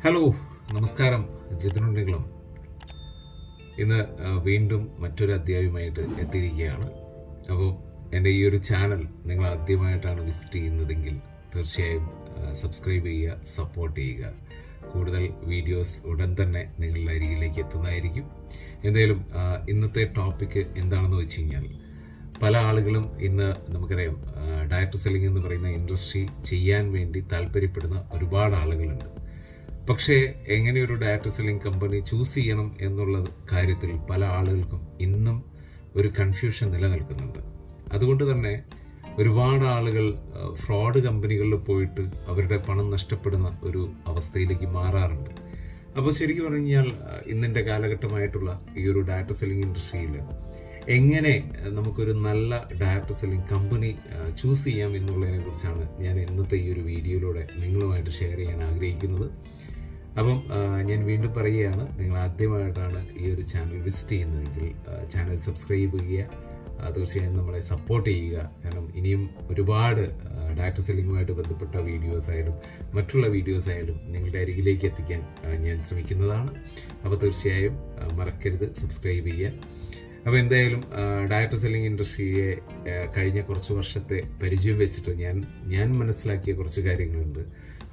Hello, നമസ്കാരം. ജിതിനുണ്ടെങ്കിലും ഇന്ന് വീണ്ടും മറ്റൊരു അധ്യായവുമായിട്ട് എത്തിയിരിക്കുകയാണ്. അപ്പോൾ എൻ്റെ ഈ ഒരു ചാനൽ നിങ്ങൾ ആദ്യമായിട്ടാണ് വിസിറ്റ് ചെയ്യുന്നതെങ്കിൽ തീർച്ചയായും സബ്സ്ക്രൈബ് ചെയ്യുക, സപ്പോർട്ട് ചെയ്യുക. കൂടുതൽ വീഡിയോസ് ഉടൻ തന്നെ നിങ്ങളുടെ അരികിലേക്ക് എത്തുന്നതായിരിക്കും. എന്തായാലും ഇന്നത്തെ ടോപ്പിക്ക് എന്താണെന്ന് വെച്ച് കഴിഞ്ഞാൽ, പല ആളുകളും ഇന്ന് നമുക്കറിയാം ഡയറക്റ്റ് സെല്ലിംഗ് എന്ന് പറയുന്ന ഇൻഡസ്ട്രി ചെയ്യാൻ വേണ്ടി താല്പര്യപ്പെടുന്ന ഒരുപാട് ആളുകളുണ്ട്. പക്ഷേ എങ്ങനെ ഒരു ഡയറക്റ്റ് സെല്ലിംഗ് കമ്പനി ചൂസ് ചെയ്യണം എന്നുള്ള കാര്യത്തിൽ പല ആളുകൾക്കും ഇന്നും ഒരു കൺഫ്യൂഷൻ നിലനിൽക്കുന്നുണ്ട്. അതുകൊണ്ട് തന്നെ ഒരുപാട് ആളുകൾ ഫ്രോഡ് കമ്പനികളിൽ പോയിട്ട് അവരുടെ പണം നഷ്ടപ്പെടുന്ന ഒരു അവസ്ഥയിലേക്ക് മാറാറുണ്ട്. അപ്പോൾ ശരിക്കും പറഞ്ഞു കഴിഞ്ഞാൽ ഇന്നിൻ്റെ കാലഘട്ടമായിട്ടുള്ള ഈ ഒരു ഡയറക്റ്റ് സെല്ലിംഗ് ഇൻഡസ്ട്രിയിൽ എങ്ങനെ നമുക്കൊരു നല്ല ഡയറക്റ്റ് സെല്ലിംഗ് കമ്പനി ചൂസ് ചെയ്യാം എന്നുള്ളതിനെ കുറിച്ചാണ് ഞാൻ ഇന്നത്തെ ഈ ഒരു വീഡിയോയിലൂടെ നിങ്ങളുമായിട്ട് ഷെയർ ചെയ്യാൻ ആഗ്രഹിക്കുന്നത്. അപ്പം ഞാൻ വീണ്ടും പറയുകയാണ്, നിങ്ങൾ ആദ്യമായിട്ടാണ് ഈ ഒരു ചാനൽ വിസിറ്റ് ചെയ്യുന്നതെങ്കിൽ ചാനൽ സബ്സ്ക്രൈബ് ചെയ്യുക, തീർച്ചയായും നമ്മളെ സപ്പോർട്ട് ചെയ്യുക. കാരണം ഇനിയും ഒരുപാട് ഡയറക്റ്റ് സെല്ലിങ്ങുമായിട്ട് ബന്ധപ്പെട്ട വീഡിയോസ് ആയാലും മറ്റുള്ള വീഡിയോസ് ആയാലും നിങ്ങളുടെ അരികിലേക്ക് എത്തിക്കാൻ ഞാൻ ശ്രമിക്കുന്നതാണ്. അപ്പോൾ തീർച്ചയായും മറക്കരുത് സബ്സ്ക്രൈബ് ചെയ്യാൻ. അപ്പോൾ എന്തായാലും ഡയറക്റ്റ് സെല്ലിംഗ് ഇൻഡസ്ട്രിയെ കഴിഞ്ഞ കുറച്ച് വർഷത്തെ പരിചയം വെച്ചിട്ട് ഞാൻ മനസ്സിലാക്കിയ കുറച്ച് കാര്യങ്ങളുണ്ട്.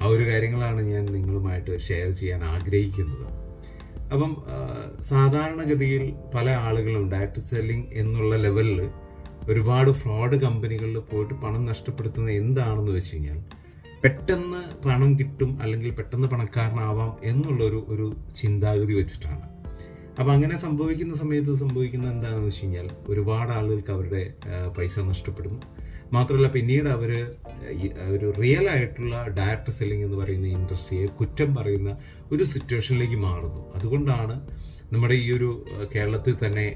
ആ ഒരു കാര്യങ്ങളാണ് ഞാൻ നിങ്ങളുമായിട്ട് ഷെയർ ചെയ്യാൻ ആഗ്രഹിക്കുന്നത്. അപ്പം സാധാരണഗതിയിൽ പല ആളുകളും ഡയറക്റ്റ് സെല്ലിംഗ് എന്നുള്ള ലെവലിൽ ഒരുപാട് ഫ്രോഡ് കമ്പനികളിൽ പോയിട്ട് പണം നഷ്ടപ്പെടുത്തുന്നത് എന്താണെന്ന് വെച്ച് കഴിഞ്ഞാൽ, പെട്ടെന്ന് പണം കിട്ടും അല്ലെങ്കിൽ പെട്ടെന്ന് പണക്കാരനാവാം എന്നുള്ളൊരു ചിന്താഗതി വെച്ചിട്ടാണ്. അപ്പോൾ അങ്ങനെ സംഭവിക്കുന്ന സമയത്ത് സംഭവിക്കുന്നത് എന്താണെന്ന് വെച്ച് കഴിഞ്ഞാൽ, ഒരുപാട് ആളുകൾക്ക് അവരുടെ പൈസ നഷ്ടപ്പെടുന്നു. മാത്രമല്ല പിന്നീട് അവർ ഒരു റിയൽ ആയിട്ടുള്ള ഡയറക്റ്റ് സെല്ലിംഗ് എന്ന് പറയുന്ന ഇൻഡസ്ട്രിയെ കുറ്റം പറയുന്ന ഒരു സിറ്റുവേഷനിലേക്ക് മാറുന്നു. അതുകൊണ്ടാണ് നമ്മുടെ ഈ ഒരു കേരളത്തിൽ തന്നെ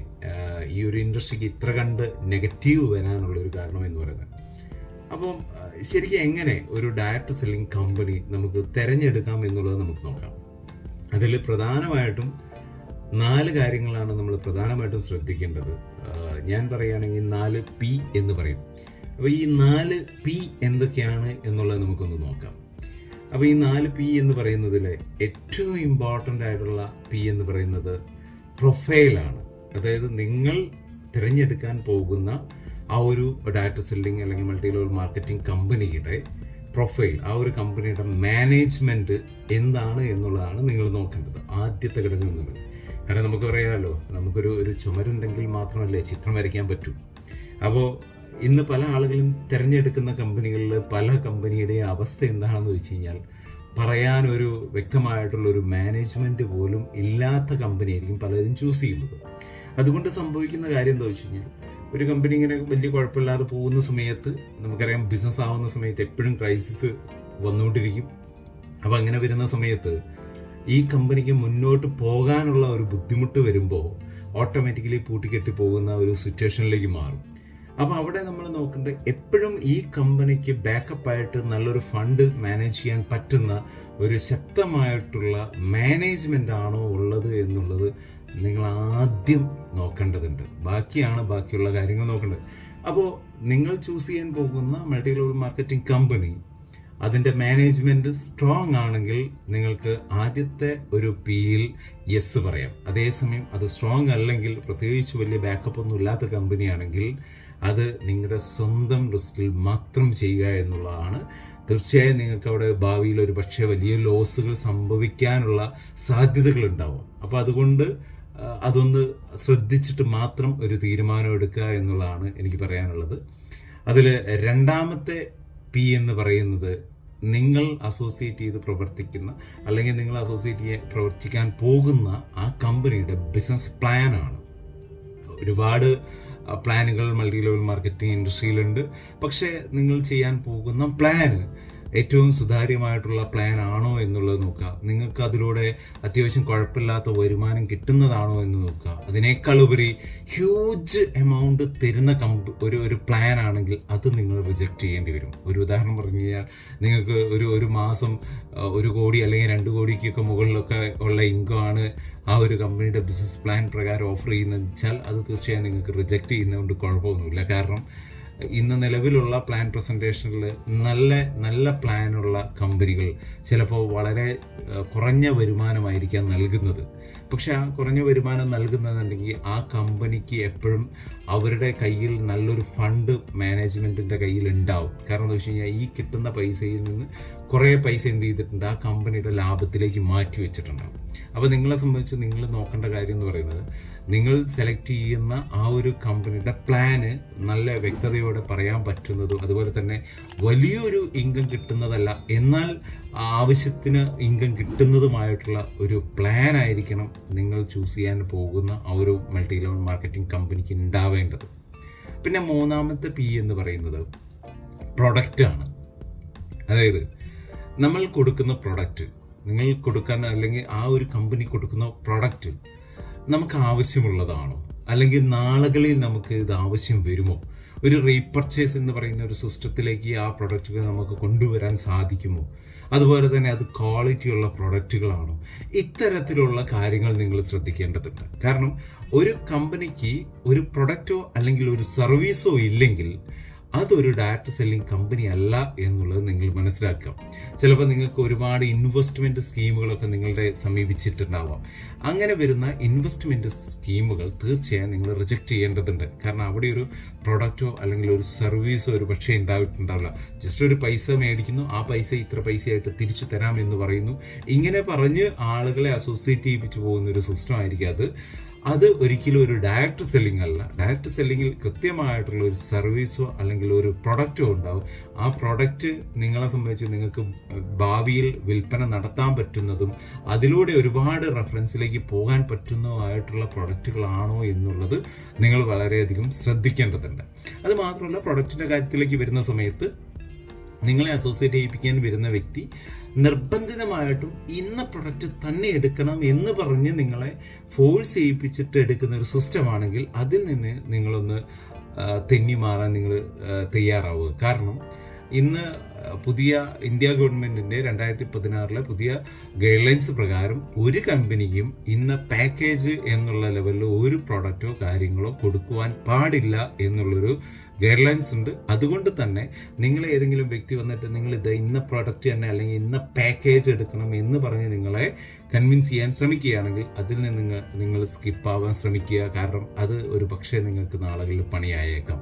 ഈ ഒരു ഇൻഡസ്ട്രിക്ക് ഇത്ര കണ്ട് നെഗറ്റീവ് വരാനുള്ളൊരു കാരണം എന്ന് പറയുന്നത്. അപ്പം ശരിക്കും എങ്ങനെ ഒരു ഡയറക്റ്റ് സെല്ലിംഗ് കമ്പനി നമുക്ക് തിരഞ്ഞെടുക്കാം എന്നുള്ളത് നമുക്ക് നോക്കാം. അതിൽ പ്രധാനമായിട്ടും 4 കാര്യങ്ങളാണ് നമ്മൾ പ്രധാനമായിട്ടും ശ്രദ്ധിക്കേണ്ടത്. ഞാൻ പറയുകയാണെങ്കിൽ 4 P എന്ന് പറയും. അപ്പോൾ ഈ 4 P എന്തൊക്കെയാണ് എന്നുള്ളത് നമുക്കൊന്ന് നോക്കാം. അപ്പോൾ ഈ 4 P എന്ന് പറയുന്നതിൽ ഏറ്റവും ഇമ്പോർട്ടൻ്റ് ആയിട്ടുള്ള P എന്ന് പറയുന്നത് പ്രൊഫൈലാണ്. അതായത് നിങ്ങൾ തിരഞ്ഞെടുക്കാൻ പോകുന്ന ആ ഒരു ഡയറക്റ്റ് സെല്ലിംഗ് അല്ലെങ്കിൽ മൾട്ടി ലെവൽ മാർക്കറ്റിംഗ് കമ്പനിയുടെ പ്രൊഫൈൽ, ആ ഒരു കമ്പനിയുടെ മാനേജ്മെൻറ്റ് എന്താണ് എന്നുള്ളതാണ് നിങ്ങൾ നോക്കേണ്ടത് ആദ്യത്തെ ഘടകം എന്നുള്ളത്. കാരണം നമുക്ക് പറയാമല്ലോ, നമുക്കൊരു ചുമരുണ്ടെങ്കിൽ മാത്രമല്ലേ ചിത്രം വരയ്ക്കാൻ പറ്റൂ. അപ്പോൾ ഇന്ന് പല ആളുകളും തിരഞ്ഞെടുക്കുന്ന കമ്പനികളിൽ പല കമ്പനിയുടെയും അവസ്ഥ എന്താണെന്ന് വെച്ച് കഴിഞ്ഞാൽ, പറയാനൊരു വ്യക്തമായിട്ടുള്ളൊരു മാനേജ്മെൻറ്റ് പോലും ഇല്ലാത്ത കമ്പനിയായിരിക്കും പലരും ചൂസ് ചെയ്യുന്നത്. അതുകൊണ്ട് സംഭവിക്കുന്ന കാര്യം എന്താ വെച്ച് കഴിഞ്ഞാൽ, ഒരു കമ്പനി ഇങ്ങനെ വലിയ കുഴപ്പമില്ലാതെ പോകുന്ന സമയത്ത് നമുക്കറിയാം ബിസിനസ് ആവുന്ന സമയത്ത് എപ്പോഴും ക്രൈസിസ് വന്നുകൊണ്ടിരിക്കും. അപ്പോൾ അങ്ങനെ വരുന്ന സമയത്ത് ഈ കമ്പനിക്ക് മുന്നോട്ട് പോകാനുള്ള ഒരു ബുദ്ധിമുട്ട് വരുമ്പോൾ ഓട്ടോമാറ്റിക്കലി പൂട്ടിക്കെട്ടി പോകുന്ന ഒരു സിറ്റുവേഷനിലേക്ക് മാറും. അപ്പോൾ അവിടെ നമ്മൾ നോക്കേണ്ടത് എപ്പോഴും ഈ കമ്പനിക്ക് ബാക്കപ്പായിട്ട് നല്ലൊരു ഫണ്ട് മാനേജ് ചെയ്യാൻ പറ്റുന്ന ഒരു ശക്തമായിട്ടുള്ള മാനേജ്മെൻ്റ് ആണോ ഉള്ളത് എന്നുള്ളത് നിങ്ങൾ ആദ്യം നോക്കേണ്ടതുണ്ട്. ബാക്കിയുള്ള കാര്യങ്ങൾ നോക്കേണ്ടത്. അപ്പോൾ നിങ്ങൾ ചൂസ് ചെയ്യാൻ പോകുന്ന മൾട്ടി ലെവൽ മാർക്കറ്റിംഗ് കമ്പനി അതിൻ്റെ മാനേജ്മെൻറ്റ് സ്ട്രോങ് ആണെങ്കിൽ നിങ്ങൾക്ക് ആദ്യത്തെ ഒരു പിയിൽ യെസ് പറയാം. അതേസമയം അത് സ്ട്രോങ് അല്ലെങ്കിൽ, പ്രത്യേകിച്ച് വലിയ ബാക്കപ്പ് ഒന്നും ഇല്ലാത്ത കമ്പനിയാണെങ്കിൽ, അത് നിങ്ങളുടെ സ്വന്തം റിസ്കിൽ മാത്രം ചെയ്യുക എന്നുള്ളതാണ്. തീർച്ചയായും നിങ്ങൾക്ക് അവിടെ ഭാവിയിൽ ഒരു പക്ഷേ വലിയ ലോസുകൾ സംഭവിക്കാനുള്ള സാധ്യതകളുണ്ടാവും. അപ്പോൾ അതുകൊണ്ട് അതൊന്ന് ശ്രദ്ധിച്ചിട്ട് മാത്രം ഒരു തീരുമാനം എടുക്കുക എന്നുള്ളതാണ് എനിക്ക് പറയാനുള്ളത്. അതിൽ രണ്ടാമത്തെ P എന്ന് പറയുന്നത്, നിങ്ങൾ അസോസിയേറ്റ് ചെയ്ത് പ്രവർത്തിക്കുന്ന അല്ലെങ്കിൽ നിങ്ങൾ പ്രവർത്തിക്കാൻ പോകുന്ന ആ കമ്പനിയുടെ ബിസിനസ് പ്ലാനാണ്. ഒരുപാട് പ്ലാനുകൾ മൾട്ടി ലെവൽ മാർക്കറ്റിംഗ് ഇൻഡസ്ട്രിയിലുണ്ട്. പക്ഷേ നിങ്ങൾ ചെയ്യാൻ പോകുന്ന പ്ലാന് ഏറ്റവും സുതാര്യമായിട്ടുള്ള പ്ലാൻ ആണോ എന്നുള്ളത് നോക്കുക. നിങ്ങൾക്ക് അതിലൂടെ അത്യാവശ്യം കുഴപ്പമില്ലാത്ത വരുമാനം കിട്ടുന്നതാണോ എന്ന് നോക്കുക. അതിനേക്കാൾ ഉപരി ഹ്യൂജ് എമൗണ്ട് തരുന്ന ഒരു പ്ലാൻ ആണെങ്കിൽ അത് നിങ്ങൾ റിജക്റ്റ് ചെയ്യേണ്ടി വരും. ഒരു ഉദാഹരണം പറഞ്ഞു കഴിഞ്ഞാൽ, നിങ്ങൾക്ക് ഒരു മാസം 1 കോടി അല്ലെങ്കിൽ 2 കോടിക്കൊക്കെ മുകളിലൊക്കെ ഉള്ള ഇൻകം ആണ് ആ ഒരു കമ്പനിയുടെ ബിസിനസ് പ്ലാൻ പ്രകാരം ഓഫർ ചെയ്യുന്നതെന്ന് വെച്ചാൽ, അത് തീർച്ചയായും നിങ്ങൾക്ക് റിജക്റ്റ് ചെയ്യുന്നതുകൊണ്ട് കുഴപ്പമൊന്നുമില്ല. കാരണം ഇന്ന് നിലവിലുള്ള പ്ലാൻ പ്രസൻറ്റേഷനിൽ നല്ല നല്ല പ്ലാനുള്ള കമ്പനികൾ ചിലപ്പോൾ വളരെ കുറഞ്ഞ വരുമാനമായിരിക്കാം നൽകുന്നത്. പക്ഷെ ആ കുറഞ്ഞ വരുമാനം നൽകുന്നതെന്നുണ്ടെങ്കിൽ ആ കമ്പനിക്ക് എപ്പോഴും അവരുടെ കയ്യിൽ നല്ലൊരു ഫണ്ട് മാനേജ്മെൻറ്റിൻ്റെ കയ്യിൽ ഉണ്ടാവും. കാരണം എന്താ വെച്ച് കഴിഞ്ഞാൽ ഈ കിട്ടുന്ന പൈസയിൽ നിന്ന് കുറേ പൈസ എന്ത് ചെയ്തിട്ടുണ്ട്, ആ കമ്പനിയുടെ ലാഭത്തിലേക്ക് മാറ്റി വെച്ചിട്ടുണ്ടാവും. അപ്പോൾ നിങ്ങളെ സംബന്ധിച്ച് നിങ്ങൾ നോക്കേണ്ട കാര്യം എന്ന് പറയുന്നത്, നിങ്ങൾ സെലക്ട് ചെയ്യുന്ന ആ ഒരു കമ്പനിയുടെ പ്ലാന് നല്ല വ്യക്തതയോടെ പറയാൻ പറ്റുന്നതും അതുപോലെ തന്നെ വലിയൊരു ഇൻകം കിട്ടുന്നതല്ല, എന്നാൽ ആവശ്യത്തിന് ഇൻകം കിട്ടുന്നതുമായിട്ടുള്ള ഒരു പ്ലാൻ ആയിരിക്കണം നിങ്ങൾ ചൂസ് ചെയ്യാൻ പോകുന്ന ആ ഒരു മൾട്ടി ലെവൽ മാർക്കറ്റിംഗ് കമ്പനിക്ക് ഉണ്ടാവേണ്ടത്. പിന്നെ മൂന്നാമത്തെ പി എന്ന് പറയുന്നത് പ്രൊഡക്റ്റാണ്. അതായത് നമ്മൾ കൊടുക്കുന്ന പ്രൊഡക്റ്റ്, നിങ്ങൾ കൊടുക്കാൻ അല്ലെങ്കിൽ ആ ഒരു കമ്പനി കൊടുക്കുന്ന പ്രൊഡക്റ്റ് നമുക്ക് ആവശ്യമുള്ളതാണോ, അല്ലെങ്കിൽ നാളുകളിൽ നമുക്ക് ഇത് ആവശ്യം വരുമോ, ഒരു റീപർച്ചേസ് എന്ന് പറയുന്ന ഒരു സിസ്റ്റത്തിലേക്ക് ആ പ്രൊഡക്റ്റുകൾ നമുക്ക് കൊണ്ടുവരാൻ സാധിക്കുമോ, അതുപോലെ തന്നെ അത് ക്വാളിറ്റിയുള്ള പ്രൊഡക്റ്റുകളാണോ, ഇത്തരത്തിലുള്ള കാര്യങ്ങൾ നിങ്ങൾ ശ്രദ്ധിക്കേണ്ടതുണ്ട്. കാരണം ഒരു കമ്പനിക്ക് ഒരു പ്രൊഡക്റ്റോ അല്ലെങ്കിൽ ഒരു സർവീസോ ഇല്ലെങ്കിൽ അതൊരു ഡയറക്റ്റ് സെല്ലിംഗ് കമ്പനി അല്ല എന്നുള്ളത് നിങ്ങൾ മനസ്സിലാക്കാം. ചിലപ്പോൾ നിങ്ങൾക്ക് ഒരുപാട് ഇൻവെസ്റ്റ്മെൻറ്റ് സ്കീമുകളൊക്കെ നിങ്ങളുടെ സമീപിച്ചിട്ടുണ്ടാവാം. അങ്ങനെ വരുന്ന ഇൻവെസ്റ്റ്മെൻറ്റ് സ്കീമുകൾ തീർച്ചയായും നിങ്ങൾ റിജക്റ്റ് ചെയ്യേണ്ടതുണ്ട്. കാരണം അവിടെ ഒരു പ്രൊഡക്റ്റോ അല്ലെങ്കിൽ ഒരു സർവീസോ ഒരു പക്ഷേ ഉണ്ടായിട്ടുണ്ടാവില്ല. ജസ്റ്റ് ഒരു പൈസ മേടിക്കുന്നു, ആ പൈസ ഇത്ര പൈസയായിട്ട് തിരിച്ചു തരാം എന്ന് പറയുന്നു. ഇങ്ങനെ പറഞ്ഞ് ആളുകളെ അസോസിയേറ്റ് ചെയ്യിപ്പിച്ചു പോകുന്ന ഒരു സിസ്റ്റം ആയിരിക്കും അത് ഒരിക്കലും ഒരു ഡയറക്റ്റ് സെല്ലിംഗ് അല്ല. ഡയറക്റ്റ് സെല്ലിങ്ങിൽ കൃത്യമായിട്ടുള്ള ഒരു സർവീസോ അല്ലെങ്കിൽ ഒരു പ്രൊഡക്റ്റോ ഉണ്ടാവും. ആ പ്രൊഡക്റ്റ് നിങ്ങളെ സംബന്ധിച്ച് നിങ്ങൾക്ക് ഭാവിയിൽ വിൽപ്പന നടത്താൻ പറ്റുന്നതും അതിലൂടെ ഒരുപാട് റെഫറൻസിലേക്ക് പോകാൻ പറ്റുന്നതുമായിട്ടുള്ള പ്രൊഡക്റ്റുകളാണോ എന്നുള്ളത് നിങ്ങൾ വളരെയധികം ശ്രദ്ധിക്കേണ്ടതുണ്ട്. അത് മാത്രമല്ല, പ്രൊഡക്റ്റിൻ്റെ കാര്യത്തിലേക്ക് വരുന്ന സമയത്ത് നിങ്ങളെ അസോസിയേറ്റ് ചെയ്യിപ്പിക്കാൻ വരുന്ന വ്യക്തി നിർബന്ധിതമായിട്ടും ഇന്ന പ്രൊഡക്റ്റ് തന്നെ എടുക്കണം എന്ന് പറഞ്ഞ് നിങ്ങളെ ഫോഴ്സ് ചെയ്യിപ്പിച്ചിട്ട് എടുക്കുന്ന ഒരു സിസ്റ്റമാണെങ്കിൽ അതിൽ നിന്ന് നിങ്ങളൊന്ന് തെന്നി മാറാൻ നിങ്ങൾ തയ്യാറാവുക. കാരണം ഇന്ന് പുതിയ ഇന്ത്യ ഗവൺമെൻറ്റിൻ്റെ 2016 പുതിയ ഗൈഡ് ലൈൻസ് പ്രകാരം ഒരു കമ്പനിക്കും ഇന്ന് പാക്കേജ് എന്നുള്ള ലെവലിൽ ഒരു പ്രൊഡക്റ്റോ കാര്യങ്ങളോ കൊടുക്കുവാൻ പാടില്ല എന്നുള്ളൊരു ഗൈഡ് ലൈൻസ് ഉണ്ട്. അതുകൊണ്ട് തന്നെ നിങ്ങൾ ഏതെങ്കിലും വ്യക്തി വന്നിട്ട് നിങ്ങൾ ഇത് ഇന്ന പ്രൊഡക്റ്റ് തന്നെ അല്ലെങ്കിൽ ഇന്ന പാക്കേജ് എടുക്കണം എന്ന് പറഞ്ഞ് നിങ്ങളെ കൺവിൻസ് ചെയ്യാൻ ശ്രമിക്കുകയാണെങ്കിൽ അതിൽ നിന്ന് നിങ്ങൾ സ്കിപ്പാവാൻ ശ്രമിക്കുക. കാരണം അത് ഒരു പക്ഷേ നിങ്ങൾക്ക് നാളുകളിൽ പണിയായേക്കാം.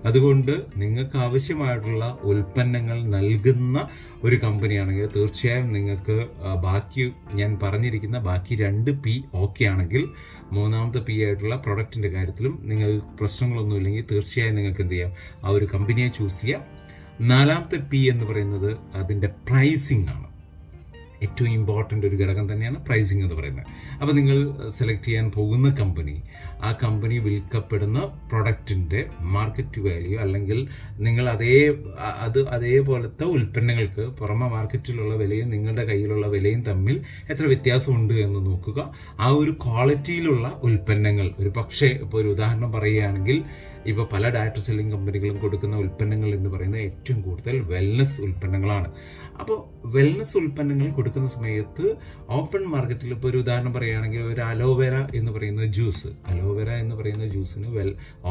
അതുകൊണ്ട് നിങ്ങൾക്ക് ആവശ്യമായിട്ടുള്ള ഉൽപ്പന്നങ്ങൾ നൽകുന്ന ഒരു കമ്പനിയാണെങ്കിൽ തീർച്ചയായും നിങ്ങൾക്ക് ബാക്കി ഞാൻ പറഞ്ഞിരിക്കുന്ന ബാക്കി 2 P ഓക്കെ ആണെങ്കിൽ, മൂന്നാമത്തെ P ആയിട്ടുള്ള പ്രൊഡക്റ്റിൻ്റെ കാര്യത്തിലും നിങ്ങൾക്ക് പ്രശ്നങ്ങളൊന്നും ഇല്ലെങ്കിൽ തീർച്ചയായും നിങ്ങൾക്ക് എന്ത് ചെയ്യാം, ആ ഒരു കമ്പനിയെ ചൂസ് ചെയ്യാം. 4ാമത്തെ P എന്ന് പറയുന്നത് അതിൻ്റെ പ്രൈസിംഗ് ആണ്. ഏറ്റവും ഇമ്പോർട്ടൻ്റ് ഒരു ഘടകം തന്നെയാണ് പ്രൈസിംഗ് എന്ന് പറയുന്നത്. അപ്പോൾ നിങ്ങൾ സെലക്ട് ചെയ്യാൻ പോകുന്ന കമ്പനി, ആ കമ്പനി വിൽക്കപ്പെടുന്ന പ്രൊഡക്റ്റിൻ്റെ മാർക്കറ്റ് വാല്യൂ അല്ലെങ്കിൽ നിങ്ങൾ അതേപോലത്തെ ഉൽപ്പന്നങ്ങൾക്ക് പുറമെ മാർക്കറ്റിലുള്ള വിലയും നിങ്ങളുടെ കയ്യിലുള്ള വിലയും തമ്മിൽ എത്ര വ്യത്യാസമുണ്ട് എന്ന് നോക്കുക. ആ ഒരു ക്വാളിറ്റിയിലുള്ള ഉൽപ്പന്നങ്ങൾ, ഒരു പക്ഷേ ഇപ്പോൾ ഒരു ഉദാഹരണം പറയുകയാണെങ്കിൽ, ഇപ്പോൾ പല ഡയറക്റ്റ് സെല്ലിംഗ് കമ്പനികളും കൊടുക്കുന്ന ഉൽപ്പന്നങ്ങൾ എന്ന് പറയുന്നത് ഏറ്റവും കൂടുതൽ വെൽനസ് ഉൽപ്പന്നങ്ങളാണ്. അപ്പോൾ വെൽനസ് ഉൽപ്പന്നങ്ങൾ കൊടുക്കുന്ന സമയത്ത് ഓപ്പൺ മാർക്കറ്റിൽ ഇപ്പോൾ ഒരു ഉദാഹരണം പറയുകയാണെങ്കിൽ, ഒരു അലോവേര എന്ന് പറയുന്ന ജ്യൂസിന്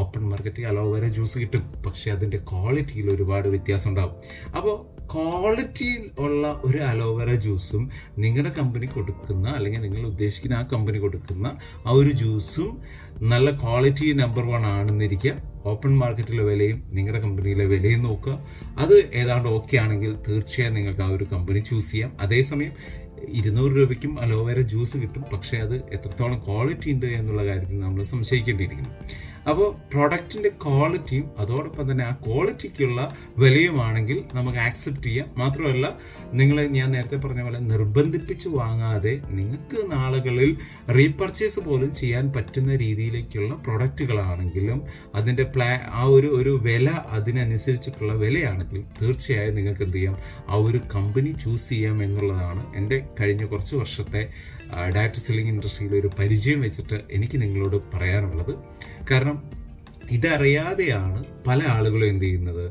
ഓപ്പൺ മാർക്കറ്റിൽ അലോവേര ജ്യൂസ് കിട്ടും. പക്ഷേ അതിൻ്റെ ക്വാളിറ്റിയിൽ ഒരുപാട് വ്യത്യാസം ഉണ്ടാകും. അപ്പോൾ ക്വാളിറ്റിയിൽ ഉള്ള ഒരു അലോവേര ജ്യൂസും നിങ്ങളുടെ കമ്പനി കൊടുക്കുന്ന അല്ലെങ്കിൽ നിങ്ങൾ ഉദ്ദേശിക്കുന്ന ആ കമ്പനി കൊടുക്കുന്ന ആ ഒരു ജ്യൂസും നല്ല ക്വാളിറ്റി നമ്പർ 1 ആണെന്നിരിക്കുക. ഓപ്പൺ മാർക്കറ്റിലെ വിലയും നിങ്ങളുടെ കമ്പനിയിലെ വിലയും നോക്കുക. അത് ഏതാണ്ട് ഓക്കെ ആണെങ്കിൽ തീർച്ചയായും നിങ്ങൾക്ക് ആ ഒരു കമ്പനി ചൂസ് ചെയ്യാം. അതേസമയം 200 രൂപയ്ക്കും അലോവേര ജ്യൂസ് കിട്ടും. പക്ഷേ അത് എത്രത്തോളം ക്വാളിറ്റി ഉണ്ട് എന്നുള്ള കാര്യത്തിൽ നമ്മൾ സംശയിക്കേണ്ടിയിരിക്കുന്നു. അപ്പോൾ പ്രൊഡക്റ്റിൻ്റെ ക്വാളിറ്റിയും അതോടൊപ്പം തന്നെ ആ ക്വാളിറ്റിക്കുള്ള വിലയുമാണെങ്കിൽ നമുക്ക് ആക്സെപ്റ്റ് ചെയ്യാം. മാത്രമല്ല, ഞാൻ നേരത്തെ പറഞ്ഞ പോലെ നിർബന്ധിപ്പിച്ച് വാങ്ങാതെ നിങ്ങൾക്ക് നാളുകളിൽ റീപർച്ചേസ് പോലും ചെയ്യാൻ പറ്റുന്ന രീതിയിലേക്കുള്ള പ്രൊഡക്റ്റുകളാണെങ്കിലും അതിൻ്റെ ആ ഒരു വില അതിനനുസരിച്ചിട്ടുള്ള വിലയാണെങ്കിലും തീർച്ചയായും നിങ്ങൾക്ക് എന്ത് ചെയ്യാം, ആ ഒരു കമ്പനി ചൂസ് ചെയ്യാം എന്നുള്ളതാണ് എൻ്റെ കഴിഞ്ഞ കുറച്ച് വർഷത്തെ ഡയറക്റ്റ് സെല്ലിംഗ് ഇൻഡസ്ട്രിയിൽ ഒരു പരിചയം വെച്ചിട്ട് എനിക്ക് നിങ്ങളോട് പറയാനുള്ളത്. കാരണം ഇതറിയാതെയാണ് പല ആളുകളും എന്ത് ചെയ്യുന്നത്,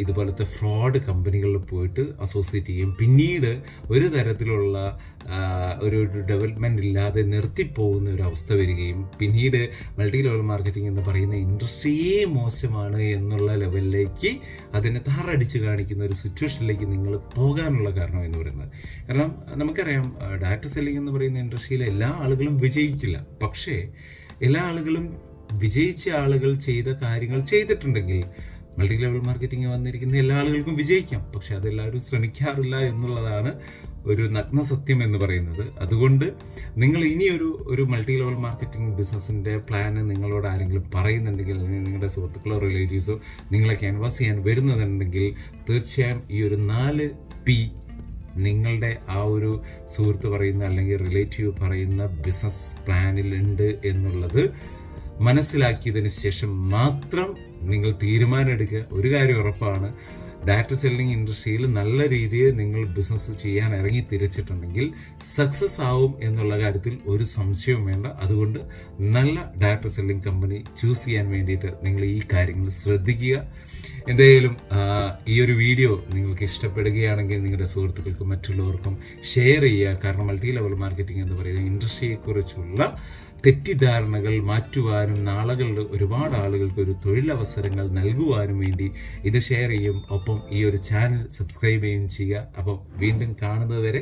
ഇതുപോലത്തെ ഫ്രോഡ് കമ്പനികളിൽ പോയിട്ട് അസോസിയേറ്റ് ചെയ്യും. പിന്നീട് ഒരു തരത്തിലുള്ള ഒരു ഡെവലപ്മെൻ്റ് ഇല്ലാതെ നിർത്തിപ്പോകുന്ന ഒരു അവസ്ഥ വരികയും പിന്നീട് മൾട്ടി ലെവൽ മാർക്കറ്റിംഗ് എന്ന് പറയുന്ന ഇൻഡസ്ട്രിയേ മോശമാണ് എന്നുള്ള ലെവലിലേക്ക് അതിനെ താറടിച്ച് കാണിക്കുന്ന ഒരു സിറ്റുവേഷനിലേക്ക് നിങ്ങൾ പോകാനുള്ള കാരണം എന്ന് പറയുന്നത്. കാരണം നമുക്കറിയാം, ഡാറ്റ സെല്ലിംഗ് എന്ന് പറയുന്ന ഇൻഡസ്ട്രിയിൽ എല്ലാ ആളുകളും വിജയിക്കില്ല. പക്ഷേ എല്ലാ ആളുകളും വിജയിച്ച ആളുകൾ ചെയ്ത കാര്യങ്ങൾ ചെയ്തിട്ടുണ്ടെങ്കിൽ മൾട്ടി ലെവൽ മാർക്കറ്റിംഗ് വന്നിരിക്കുന്ന എല്ലാ ആളുകൾക്കും വിജയിക്കാം. പക്ഷെ അതെല്ലാവരും ശ്രമിക്കാറില്ല എന്നുള്ളതാണ് ഒരു നഗ്ന സത്യം എന്ന് പറയുന്നത്. അതുകൊണ്ട് നിങ്ങൾ ഇനിയൊരു മൾട്ടി ലെവൽ മാർക്കറ്റിംഗ് ബിസിനസ്സിൻ്റെ പ്ലാന് നിങ്ങളോട് ആരെങ്കിലും പറയുന്നുണ്ടെങ്കിൽ, അല്ലെങ്കിൽ നിങ്ങളുടെ സുഹൃത്തുക്കളോ റിലേറ്റീവ്സോ നിങ്ങളെ ക്യാൻവാസ് ചെയ്യാൻ വരുന്നുണ്ടെങ്കിൽ തീർച്ചയായും ഈ ഒരു 4P നിങ്ങളുടെ ആ ഒരു സുഹൃത്ത് പറയുന്ന അല്ലെങ്കിൽ റിലേറ്റീവ് പറയുന്ന ബിസിനസ് പ്ലാനിലുണ്ട് എന്നുള്ളത് മനസ്സിലാക്കിയതിന് ശേഷം മാത്രം നിങ്ങൾ തീരുമാനം എടുക്കുക. ഒരു കാര്യം ഉറപ്പാണ്, ഡാറ്റ സെല്ലിംഗ് ഇൻഡസ്ട്രിയിൽ നല്ല രീതിയിൽ നിങ്ങൾ ബിസിനസ് ചെയ്യാൻ ഇറങ്ങി തിരിച്ചിട്ടുണ്ടെങ്കിൽ സക്സസ് ആവും എന്നുള്ള കാര്യത്തിൽ ഒരു സംശയവും വേണ്ട. അതുകൊണ്ട് നല്ല ഡാറ്റ സെല്ലിംഗ് കമ്പനി ചൂസ് ചെയ്യാൻ വേണ്ടിയിട്ട് നിങ്ങൾ ഈ കാര്യങ്ങൾ ശ്രദ്ധിക്കുക. എന്തായാലും ഈ ഒരു വീഡിയോ നിങ്ങൾക്ക് ഇഷ്ടപ്പെടുകയാണെങ്കിൽ നിങ്ങളുടെ സുഹൃത്തുക്കൾക്കും മറ്റുള്ളവർക്കും ഷെയർ ചെയ്യുക. കാരണം മൾട്ടി ലെവൽ മാർക്കറ്റിംഗ് എന്ന് പറയുന്ന ഇൻഡസ്ട്രിയെക്കുറിച്ചുള്ള തെറ്റിദ്ധാരണകൾ മാറ്റുവാനും നാളുകളിൽ ഒരുപാട് ആളുകൾക്ക് ഒരു തൊഴിലവസരങ്ങൾ നൽകുവാനും വേണ്ടി ഇത് ഷെയർ ചെയ്യും. ഒപ്പം ഈ ഒരു ചാനൽ സബ്സ്ക്രൈബ് ചെയ്യുകയും ചെയ്യുക. അപ്പം വീണ്ടും കാണുന്നത് വരെ